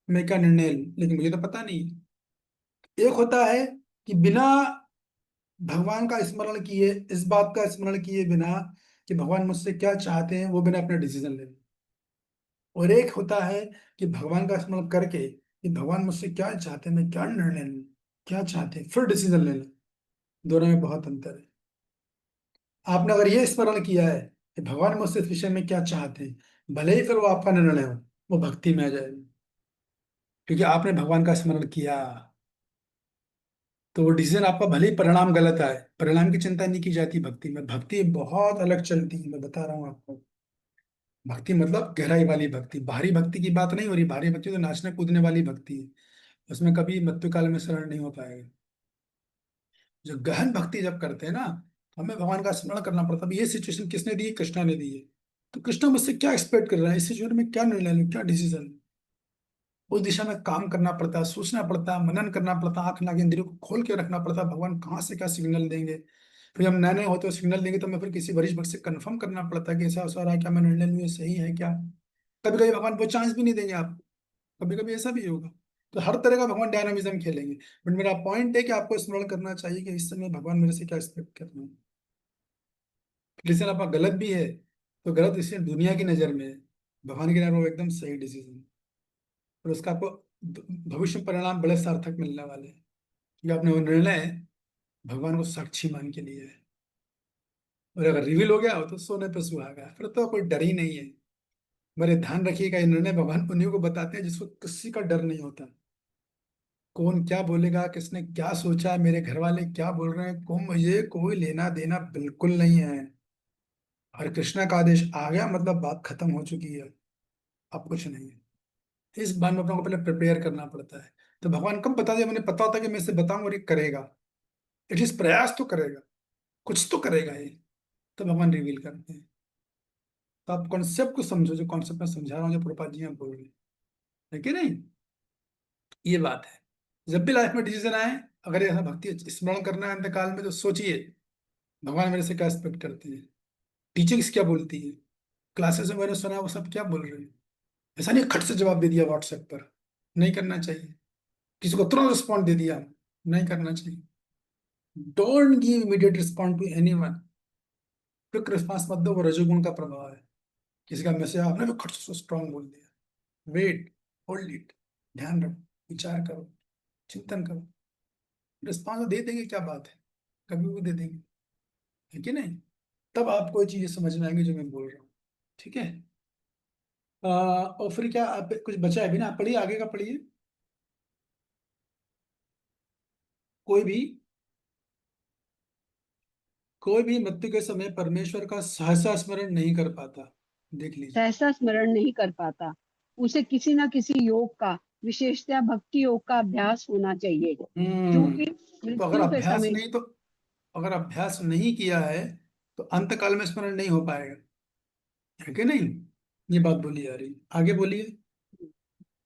Speaker 1: मैं क्या निर्णय लूं, लेकिन मुझे तो पता नहीं है। एक होता है कि बिना भगवान का स्मरण किए, इस बात का स्मरण किए बिना कि भगवान मुझसे क्या चाहते हैं, वो बिना अपना डिसीजन ले। और एक होता है कि भगवान का स्मरण करके कि भगवान मुझसे क्या चाहते हैं, मैं क्या निर्णय लूं, क्या चाहते हैं, फिर डिसीजन लेना। दोनों में बहुत अंतर है। आपने अगर ये स्मरण किया है कि भगवान मुझसे इस विषय में क्या चाहते हैं, भले ही फिर वो आपका निर्णय हो, वो भक्ति में आ जाएगा, क्योंकि आपने भगवान का स्मरण किया। तो वो डिसीजन आपका भले ही परिणाम गलत आए, परिणाम की चिंता नहीं की जाती भक्ति में। भक्ति बहुत अलग चलती है, मैं बता रहा हूँ आपको। भक्ति मतलब गहराई वाली भक्ति, बाहरी भक्ति की बात नहीं हो रही। बाहरी भक्ति तो नाचने कूदने वाली भक्ति है, उसमें कभी मृत्यु काल में शरण नहीं हो पाएगा। जो गहन भक्ति जब करते हैं ना, तो हमें भगवान का स्मरण करना पड़ता है। अब ये सिचुएशन किसने दी है? कृष्णा ने दी है। तो कृष्णा मुझसे क्या एक्सपेक्ट कर रहा है, इस सिचुएशन में क्या निर्णय लूं, क्या डिसीजन। उस दिशा में काम करना पड़ता है, सोचना पड़ता है, मनन करना पड़ता है, आंख नाक इंद्रियों को खोल के रखना पड़ता है, भगवान कहाँ से क्या सिग्नल देंगे। फिर हम नए नए होते हो सिग्नल देंगे तो हमें फिर किसी वरिष्ठ भक्त से कंफर्म करना पड़ता है कि ऐसा ऐसा रहा है, क्या मैं निर्णय लूँ, ये सही है क्या। कभी कभी भगवान वो चांस भी नहीं देंगे आपको, कभी कभी ऐसा भी होगा। तो हर तरह का भगवान डायनामिज्म खेलेंगे। बट मेरा पॉइंट है कि आपको स्मरण करना चाहिए कि इस समय भगवान मेरे से क्या एक्सपेक्ट कर रहे हैं। डिसीजन आपका गलत भी है तो गलत डिसीजन दुनिया की नजर में है, भगवान की नजर में वो एकदम सही डिसीजन। और उसका आपको भविष्य में परिणाम बड़े सार्थक मिलने वाले हैं, कि आपने वो निर्णय भगवान को साक्षी मान के लिए है। और अगर रिवील हो गया हो तो सोने पे सुहागा, फिर तो कोई डर ही नहीं है। मेरे ध्यान रखिएगा, ये निर्णय भगवान उन्हीं को बताते हैं जिसको किसी का डर नहीं होता। कौन क्या बोलेगा, किसने क्या सोचा है, मेरे घर वाले क्या बोल रहे हैं, को मुझे कोई लेना देना बिल्कुल नहीं है। और कृष्णा का आदेश आ गया मतलब बात खत्म हो चुकी है, अब कुछ नहीं है। इस बात में अपने को पहले प्रिपेयर करना पड़ता है। तो भगवान कब बता दिया, मैंने पता होता कि मैं इसे बताऊं और ये करेगा, एटलीस्ट प्रयास तो करेगा, कुछ तो करेगा ये, तो भगवान रिवील करते हैं। तो आप कॉन्सेप्ट को समझो, जो कॉन्सेप्ट मैं समझा रहा हूँ, जो प्रभुपाद जी यहाँ बोल रहे हैं, है कि नहीं। ये बात है। जब भी लाइफ में डिसीजन आए, अगर ऐसा भक्ति स्मरण करना है अंतकाल में, तो सोचिए भगवान मेरे से क्या एक्सपेक्ट करते हैं, टीचिंग्स क्या बोलती है, क्लासेस में मैंने सुना वो सब क्या बोल रहे हैं। ऐसा नहीं खट से जवाब दे दिया व्हाट्सएप पर, नहीं करना चाहिए। किसी को तुरंत रिस्पॉन्ड दे दिया, नहीं करना चाहिए। Don't give immediate respond to anyone. Quick response मत दो, वो रजोगुण का प्रभाव है। किसी का मैसेज आपने भी खट से स्ट्रांग बोल दिया, वेट, होल्ड इट, ध्यान रखो, विचार करो, चिंतन करो, रिस्पॉन्स दे देंगे, क्या बात है, कभी भी दे देंगे, है कि नहीं। तब आपको ये चीजें समझ में आएंगी जो मैं बोल रहा हूँ। ठीक है। और फिर क्या आप कुछ बचा है भी ना, आप पढ़िए, आगे का पढ़िए। कोई भी कोई भी मृत्यु के समय परमेश्वर का सहसा स्मरण नहीं कर पाता, देख लीजिए।
Speaker 4: सहसा स्मरण नहीं कर पाता, उसे किसी न किसी योग का, विशेषतः भक्ति योग का अभ्यास होना चाहिए, क्योंकि
Speaker 1: तो अगर
Speaker 4: मृत्यु के
Speaker 1: अभ्यास
Speaker 4: समय
Speaker 1: नहीं तो अगर अभ्यास नहीं किया है तो अंत काल में स्मरण नहीं हो पाएगा, है कि नहीं। ये बात बोली जा रही, आगे बोलिए।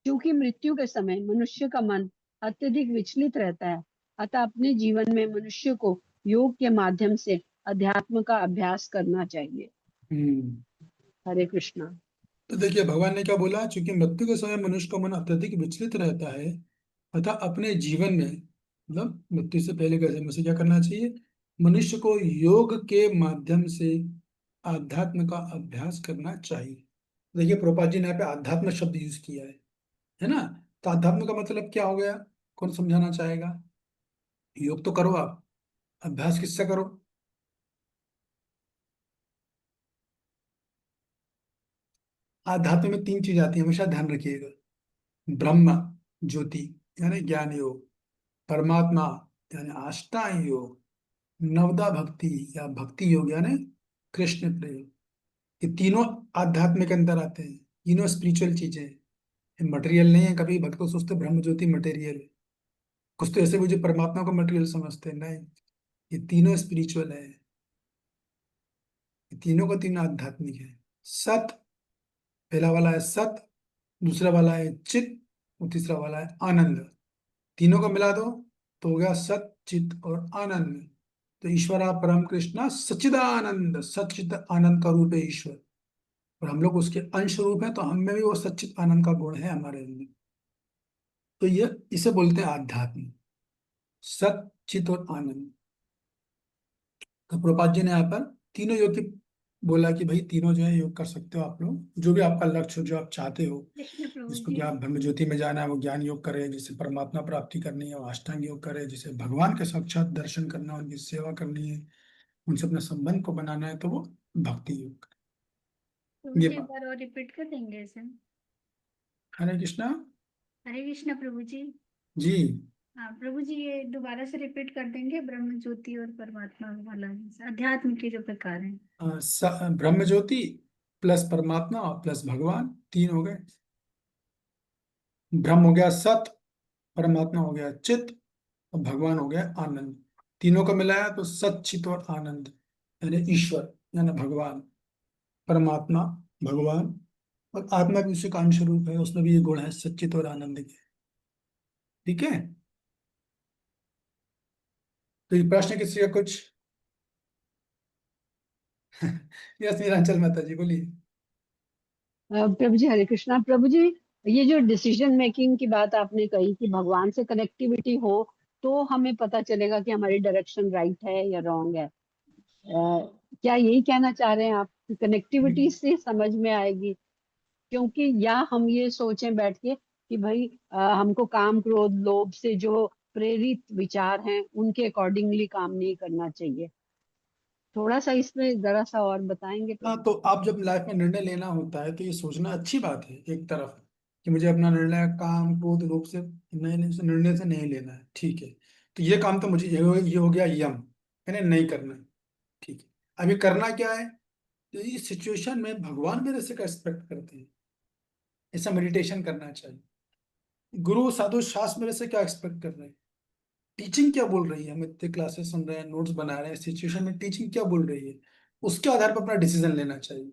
Speaker 4: क्योंकि मृत्यु के समय मनुष्य का मन अत्यधिक विचलित रहता है, अतः अपने जीवन में मनुष्य को योग के माध्यम से अध्यात्म का अभ्यास करना चाहिए।
Speaker 1: हम्म
Speaker 4: हरे कृष्णा।
Speaker 1: तो देखिए भगवान ने क्या बोला, चूंकि मृत्यु के समय मनुष्य का मन अत्यधिक विचलित रहता है, तथा अपने जीवन में, मतलब मृत्यु से पहले कैसे मुझे क्या करना चाहिए, मनुष्य को योग के माध्यम से आध्यात्म का अभ्यास करना चाहिए। देखिए प्रभुपाद जी ने यहाँ पे आध्यात्म शब्द यूज किया है ना। तो आध्यात्म का मतलब क्या हो गया, कौन समझाना चाहेगा? योग तो करो आप, अभ्यास किससे करो? आध्यात्म में तीन चीज आती है, हमेशा ध्यान रखिएगा। ब्रह्म ज्योति यानी ज्ञान योग, परमात्मा यानी अष्टांग योग, नवदा भक्ति या भक्ति योग यानी कृष्ण प्रेम। ये तीनों आध्यात्म के अंदर आते हैं, तीनों स्पिरिचुअल चीजें हैं, ये मटेरियल नहीं है। कभी भक्त को सोचते ब्रह्म ज्योति मटेरियल है, कुछ तो ऐसे भी जो परमात्मा को मटेरियल समझते हैं, नहीं, ये तीनों स्पिरिचुअल है। ये तीनों का तीनों आध्यात्मिक है। सत, पहला वाला है सत, दूसरा वाला है चित, और तीसरा वाला है आनंद। तीनों को मिला दो तो हो गया सत चित और आनंद। तो ईश्वरा परम कृष्णा सच्चिदानंद, सच्चिद आनंद का रूप है ईश्वर, और हम लोग उसके अंश रूप हैं, तो हम में भी वो सच्चिद आनंद का गुण है हमारे अंदर। तो ये इसे बोलते हैं आध्यात्म, सत चित और आनंद। तो प्रभुपाद जी ने यहाँ पर तीनों योग की बोला कि भाई तीनों जो है योग कर सकते हो आप लोग, जो भी आपका लक्ष्य हो, जो आप चाहते हो, जिसको कि आप ब्रह्म ज्योति में जाना है वो ज्ञान योग करे, जिसे परमात्मा प्राप्ति करनी है वो अष्टांग योग करे, जिसे भगवान के साक्षात दर्शन करना है, उनकी सेवा करनी है, उनसे अपने संबंध को बनाना है, तो वो भक्ति योग करे। ये
Speaker 10: एक बार और रिपीट कर देंगे इसे?
Speaker 1: हरे कृष्णा।
Speaker 10: हरे कृष्णा प्रभु जी।
Speaker 1: जी
Speaker 10: हाँ प्रभु जी, ये दोबारा से रिपीट कर देंगे, ब्रह्म ज्योति और परमात्मा वाला अध्यात्म के जो प्रकार हैं।
Speaker 1: ब्रह्म ज्योति प्लस परमात्मा प्लस भगवान, तीन हो गए। ब्रह्म हो गया सत, परमात्मा हो गया चित, और भगवान हो गया आनंद। तीनों को मिलाया तो सत चित और आनंद, यानी ईश्वर यानी भगवान, परमात्मा भगवान, और आत्मा भी उसी का अंश रूप है, उसमें भी ये गुण है सच्चित और आनंद के। ठीक है, तो ये प्रश्न किसी का कुछ? यस नीलांचल माता जी बोलिए।
Speaker 4: प्रभु जी हरे कृष्णा। प्रभु जी, ये जो डिसीजन मेकिंग की बात आपने कही कि भगवान से कनेक्टिविटी हो तो हमें पता चलेगा कि हमारी डायरेक्शन राइट है या रॉन्ग है, क्या यही कहना चाह रहे हैं आप कि कनेक्टिविटी से समझ में आएगी? क्योंकि या हम ये सोचें बैठ के कि भाई हमको काम क्रोध लोभ से जो प्रेरित विचार हैं उनके अकॉर्डिंगली काम नहीं करना चाहिए? थोड़ा सा इसमें जरा सा और बताएंगे
Speaker 1: हाँ,
Speaker 4: प्रभु?
Speaker 1: तो आप जब लाइफ में निर्णय लेना होता है तो ये सोचना अच्छी बात है एक तरफ, कि मुझे अपना निर्णय काम क्रोध लोभ से निर्णय से नहीं लेना है, ठीक है। तो ये काम तो मुझे ये हो गया यम, मैंने नहीं करना है, ठीक है। अभी करना क्या है, तो इस सिचुएशन में भगवान मेरे से क्या एक्सपेक्ट करते हैं, ऐसा मेडिटेशन करना चाहिए। गुरु साधु शास्त्र मेरे से क्या एक्सपेक्ट कर रहे हैं, टीचिंग क्या बोल रही है, हम इतने क्लासेस सुन रहे हैं, नोट्स बना रहे हैं, सिचुएशन में टीचिंग क्या बोल रही है, उसके आधार पर अपना डिसीजन लेना चाहिए।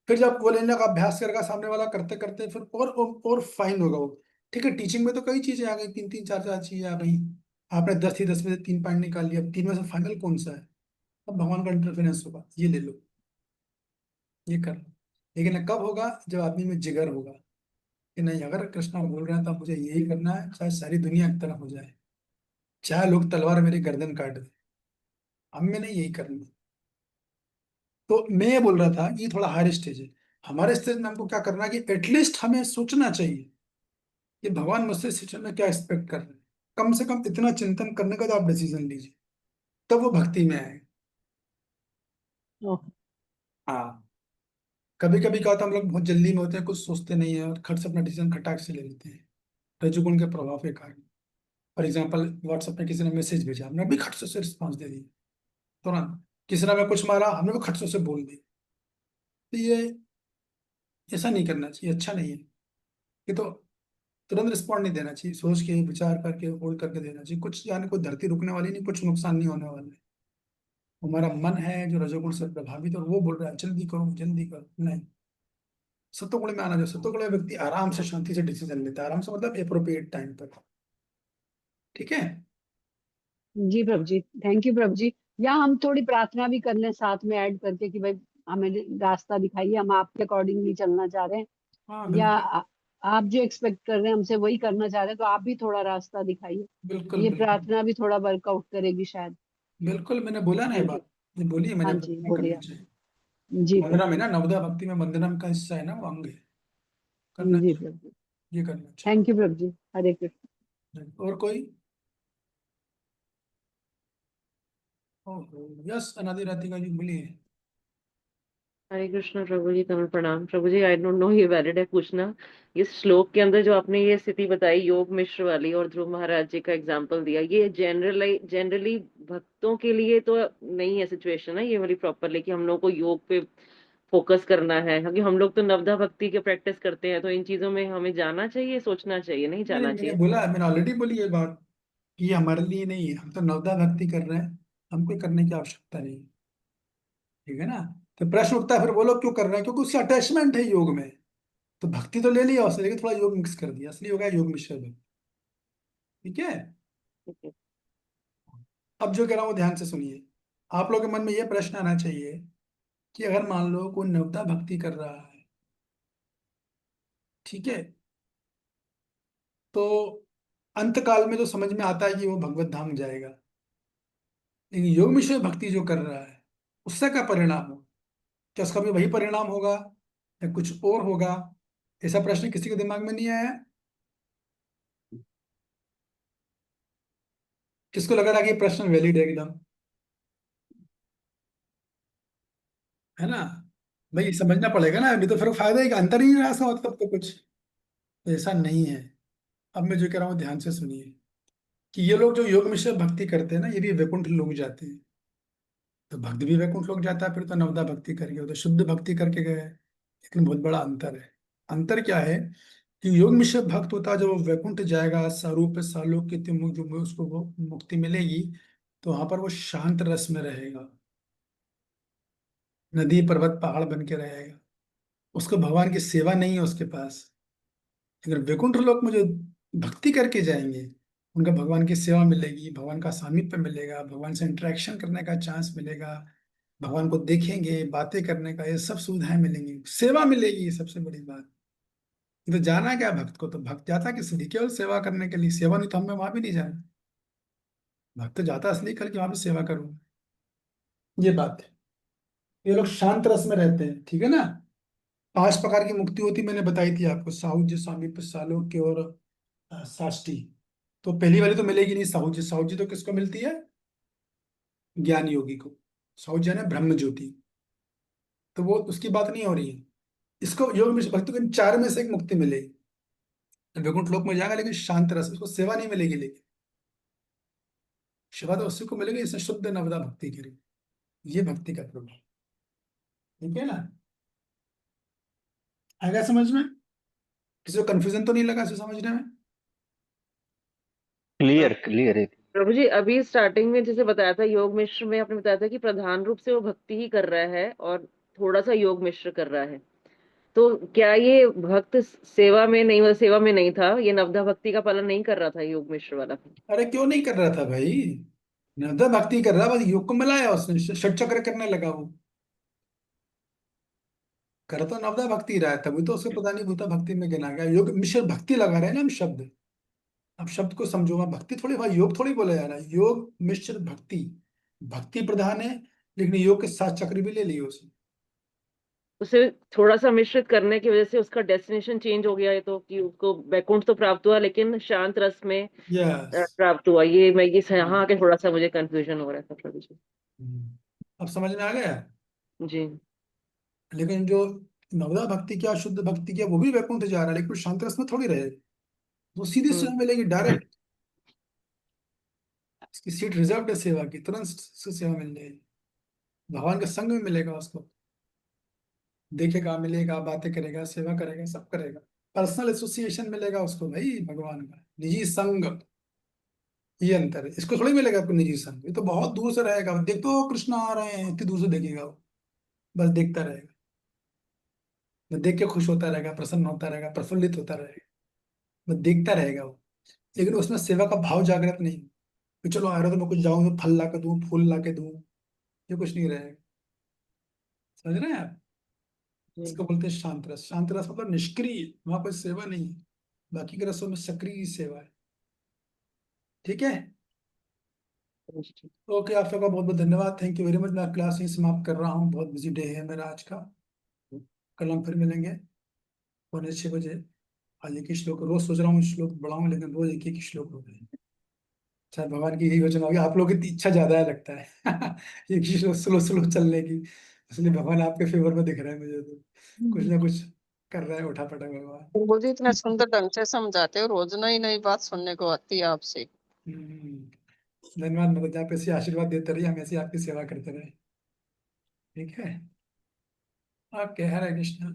Speaker 1: फिर जब वो लेने का अभ्यास करेगा सामने वाला करते करते, फिर और फाइन होगा वो। ठीक है, टीचिंग में तो कई चीजें आ गई, तीन तीन चार चार चीजें आ गई, आपने 10 थी 10 में से 3 पॉइंट निकाल लिया, अब 3 में से फाइनल कौन सा है? अब भगवान का इंटरफेरेंस होगा, ये ले लो, ये कर लो। लेकिन कब होगा, जब आदमी में जिगर होगा कि नहीं, अगर कृष्णा बोल रहे हैं तो अब मुझे यही करना है, चाहे सारी दुनिया एक तरफ हो जाए, चाहे लोग तलवार मेरी गर्दन काट दे, अब मैंने यही करना है। तो मैं ये बोल रहा था, ये थोड़ा हायर स्टेज है। हमारे स्टेज में हमको क्या करना है कि एटलीस्ट हमें सोचना चाहिए कि भगवान मुझसे इस सिचुएशन में क्या एक्सपेक्ट कर रहे हैं। कम से कम इतना चिंतन करने का तो आप डिसीजन लीजिए, तब वो भक्ति में आए।
Speaker 4: ओह,
Speaker 1: हाँ, कभी कभी क्या होता है, हम लोग बहुत जल्दी में होते हैं, कुछ सोचते नहीं है और खट से अपना डिसीजन खटाक से ले लेते हैं, रजोगुण के प्रभाव के कारण। फॉर एग्जाम्पल, व्हाट्सएप पे किसी ने मैसेज भेजा, हमने भी खट से रिस्पॉन्स दे दिया तुरंत। किसी ने हमें कुछ मारा, हमने भी खट से बोल दिया। तो ये ऐसा नहीं करना चाहिए, अच्छा नहीं है। ये तो तुरंत रिस्पॉन्ड नहीं देना चाहिए, सोच के विचार करके होल्ड करके देना चाहिए। कुछ यानी कोई धरती रुकने वाली नहीं, कुछ नुकसान नहीं होने वाला है। हमारा मन है जो रजोगुण से प्रभावित है, और वो बोल रहा है जल्दी करो, नहीं। सत्वगुण में आना, जो सत्वगुण में व्यक्ति आराम से शांति से डिसीजन लेता है, आराम से मतलब एप्रोप्रिएट टाइम पर। ठीक है।
Speaker 4: जी प्रभु जी, थैंक यू प्रभु जी। या हम थोड़ी प्रार्थना भी कर लें साथ में ऐड करके कि भाई हमें रास्ता दिखाइए, हम आपके अकॉर्डिंगली चलना चाह रहे हैं,
Speaker 1: हाँ
Speaker 4: या
Speaker 1: बिल्कुल
Speaker 4: आप जो एक्सपेक्ट कर रहे हैं हमसे वही करना चाह रहे हैं, तो आप भी थोड़ा रास्ता दिखाइए।
Speaker 1: बिल्कुल
Speaker 4: ये
Speaker 1: बिल्कुल
Speaker 4: प्रार्थना भी थोड़ा वर्कआउट करेगी शायद।
Speaker 1: बिल्कुल, मैंने बोला ना ये
Speaker 4: थैंक यू।
Speaker 1: बात, ये बोली है मैंने,
Speaker 4: हाँ
Speaker 1: आपको
Speaker 4: जी,
Speaker 1: क्या
Speaker 4: बोलिए
Speaker 1: करना
Speaker 4: आप।
Speaker 1: चाहिए।
Speaker 4: जी
Speaker 1: वंदना
Speaker 4: प्रभु।
Speaker 1: में ना, नवदा भक्ति में वंदनम का हिस्सा है ना, वो अंग है, करना
Speaker 4: जी
Speaker 1: चाहिए,
Speaker 4: प्रभु।
Speaker 1: ये करना
Speaker 4: थैंक यू प्रभु जी। हरे कृष्ण।
Speaker 1: चाहिए। और कोई? ओहो, यस, अनादि राधिका जी बोलिए।
Speaker 5: हरे कृष्ण प्रभु जी, तमिल प्रणाम प्रभु जी। आई डोंट नो ये वैलिड है पूछना। इस श्लोक के अंदर जो आपने ये स्थिति बताई योग मिश्र वाली और ध्रुव महाराज जी का एग्जांपल दिया, ये जनरली भक्तों के लिए तो नहीं है सिचुएशन है ये वाली प्रॉपरली कि हम लोग को योग पे फोकस करना है, क्योंकि हम लोग तो नवधा भक्ति के प्रैक्टिस करते हैं, तो इन चीजों में हमें जाना चाहिए, सोचना चाहिए, नहीं
Speaker 1: नहीं नहीं,
Speaker 5: जाना
Speaker 1: मैंने
Speaker 5: चाहिए।
Speaker 1: बोला, मैंने ऑलरेडी बोली ये बात कि ये हमारे लिए नहीं है, हम तो नवदा भक्ति कर रहे हैं, हमको करने की आवश्यकता नहीं है। ठीक है ना? तो प्रश्न उठता है फिर, वो लोग क्यों कर रहे हैं? क्योंकि उससे अटैचमेंट है योग में। तो भक्ति तो ले लिया उसने, लेकिन थोड़ा योग मिक्स कर दिया, असली होगा योग मिश्र भक्ति। ठीक है?
Speaker 5: ठीक है।
Speaker 1: अब जो कह रहा हूँ वो ध्यान से सुनिए। आप लोगों के मन में ये प्रश्न आना चाहिए कि अगर मान लो कोई नवदा भक्ति कर रहा है, ठीक है, तो अंत काल में जो समझ में आता है कि वो भगवत धाम जाएगा, लेकिन योग मिश्र भक्ति जो कर रहा है उससे क्या परिणाम हो? क्या उसका भी वही परिणाम होगा या कुछ और होगा? ऐसा प्रश्न किसी के दिमाग में नहीं आया? किसको लग रहा है कि ये प्रश्न वैलिड है एकदम? है ना? भाई समझना पड़ेगा ना, अभी तो फिर फायदा ही का अंतर ही नहीं रहा इसका मतलब तो कुछ। तो ऐसा नहीं है। अब मैं जो कह रहा हूँ ध्यान से सुनिए कि ये लोग जो योग मिश्र भक्ति करते हैं ना, ये भी वैकुंठ लोग जाते हैं। तो भक्त भी वैकुंठ लोग जाता है फिर, तो नवदा भक्ति करके, वो तो शुद्ध भक्ति करके गए हैं। लेकिन बहुत बड़ा अंतर है। अंतर क्या है कि योग मिश्र भक्त होता है, जब वो वैकुंठ जाएगा, स्वरूप सालोक की जो उसको वो मुक्ति मिलेगी, तो वहां पर वो शांत रस में रहेगा, नदी पर्वत पहाड़ बन के रहेगा। उसको भगवान की सेवा नहीं है उसके पास। लेकिन वैकुंठ लोक में जो भक्ति करके जाएंगे, उनका भगवान की सेवा मिलेगी, भगवान का सामीप्य मिलेगा, भगवान से इंटरेक्शन करने का चांस मिलेगा, भगवान को देखेंगे, बातें करने का, ये सब सुविधाएं मिलेंगी, सेवा मिलेगी, ये सबसे बड़ी बात। ये तो जाना क्या भक्त को? तो भक्त जाता किस लिए? केवल सेवा करने के लिए। सेवा नहीं तो हमें वहां भी नहीं जाना। भक्त जाता इसलिए कल कि वहां पे सेवा करूँ, ये बात है। ये लोग शांत रस में रहते हैं, ठीक है ना? 5 प्रकार की मुक्ति होती मैंने बताई थी आपको, साहुज्य, सामीप्य, सालोक्य और साष्टी। तो पहली वाली तो मिलेगी नहीं, साहुज्य। साहुज्य तो किसको मिलती है? ज्ञान योगी को। साहुज्य है ना ब्रह्म ज्योति, तो वो उसकी बात नहीं हो रही है। इसको योग में भक्ति को इन 4 में से एक मुक्ति मिलेगी, वैकुंठ लोक में जाएगा, लेकिन शांत रस, उसको सेवा नहीं मिलेगी। लेकिन सेवा तो उसी को मिलेगी जिसने शुद्ध नवदा भक्ति करी। ये भक्ति का प्रभाव। ठीक है ना? आएगा समझ में? किसी को कंफ्यूजन तो नहीं लगा इसे समझने में?
Speaker 3: क्लियर क्लियर है।
Speaker 5: प्रभु जी, अभी स्टार्टिंग में जैसे बताया था योग मिश्र में, आपने बताया था कि प्रधान रूप से वो भक्ति ही कर रहा है और थोड़ा सा योग मिश्र कर रहा है, तो क्या ये भक्त सेवा में नहीं, सेवा में नहीं था, ये नवधा भक्ति का पालन नहीं कर रहा था योग मिश्र वाला?
Speaker 1: अरे क्यों नहीं कर रहा था भाई? नवदा भक्ति कर रहा, बस योग को मिलाया उसने, षट चक्र करने लगा वो। कर तो नवदा भक्ति रहा है, तभी तो उसको प्रधानी भूता भक्ति में गिना गया। योग मिश्र भक्ति लगा रहे हैं ना हम शब्द। अब शब्द को समझो, वहां भक्ति थोड़ी, भाई योग थोड़ी बोला जा रहा है। योग मिश्र भक्ति, भक्ति प्रधान है, लेकिन योग के 7 चक्र भी ले लिए उसने।
Speaker 5: उसे थोड़ा सा मिश्रित करने की वजह से उसका डेस्टिनेशन चेंज हो गया है, तो कि उसको वैकुंठ तो प्राप्त हुआ लेकिन शांत रस में
Speaker 1: यस।
Speaker 5: प्राप्त हुआ। ये मैं ये यहाँ आके थोड़ा सा मुझे कंफ्यूजन हो रहा था प्रभु जी।
Speaker 1: अब समझ में आ गया?
Speaker 5: जी।
Speaker 1: लेकिन जो नवदा भक्ति क्या, शुद्ध भक्ति क्या, वो भी वैकुंठ जा रहा है, लेकिन शांत रस में थोड़ी रहे। वो सीधी सेवा
Speaker 5: हम्म।
Speaker 1: मिलेगी डायरेक्ट। इसकी सीट रिजर्व है सेवा की, तुरंत उसको सेवा मिल जाएगी। भगवान के संग में मिलेगा उसको, देखेगा, मिलेगा, बातें करेगा, सेवा करेगा, सब करेगा। पर्सनल एसोसिएशन मिलेगा उसको भाई, भगवान का निजी संग। ये अंतर है। इसको थोड़ी मिलेगा आपको निजी संग, ये तो बहुत दूर से रहेगा। देख तो कृष्ण आ रहे हैं, इतनी दूर से देखेगा वो, बस देखता रहेगा। वो देख के खुश होता रहेगा, प्रसन्न होता रहेगा, प्रफुल्लित होता रहेगा, वो देखता रहेगा वो। लेकिन उसमें सेवा का भाव जागृत नहीं, कि चलो आ रहा तो मैं कुछ जाऊं तो फल ला के दूं, फूल ला के दूं, ये कुछ नहीं रहेगा। समझ रहे हैं आप?
Speaker 5: जी
Speaker 1: इसको बोलते हैं शांत रस। शांत रस मतलब निष्क्रिय, वहां कोई सेवा नहीं है, बाकी के रसों में सक्रिय सेवा है। ठीक है,
Speaker 5: जी।
Speaker 1: ओके, आप सबका बहुत बहुत धन्यवाद, थैंक यू वेरी मच। मैं क्लास ही समाप्त कर रहा हूँ, बहुत बिजी डे है मेरा आज का। कल हम फिर मिलेंगे 6:45 आज एक ही श्लोक, रोज सोच रहा हूँ श्लोक बढ़ाऊं, लेकिन रोज एक ही श्लोक हो गए। शायद भगवान की यही वचन होगी, आप लोगों की इच्छा ज्यादा है लगता है एक ही श्लोक स्लो स्लो चलने की, इसलिए भगवान आपके फेवर में दिख रहा है मुझे तो, कुछ ना कुछ कर रहा है उठा पटा भगवान।
Speaker 11: प्रभु जी इतना सुंदर ढंग से समझाते हो, रोज नई नई बात सुनने को आती है आपसे।
Speaker 1: धन्यवाद मतलब, आप ऐसे आशीर्वाद देते रहिए, हम ऐसे आपकी सेवा करते रहे। ठीक है, ओके, हरे कृष्ण।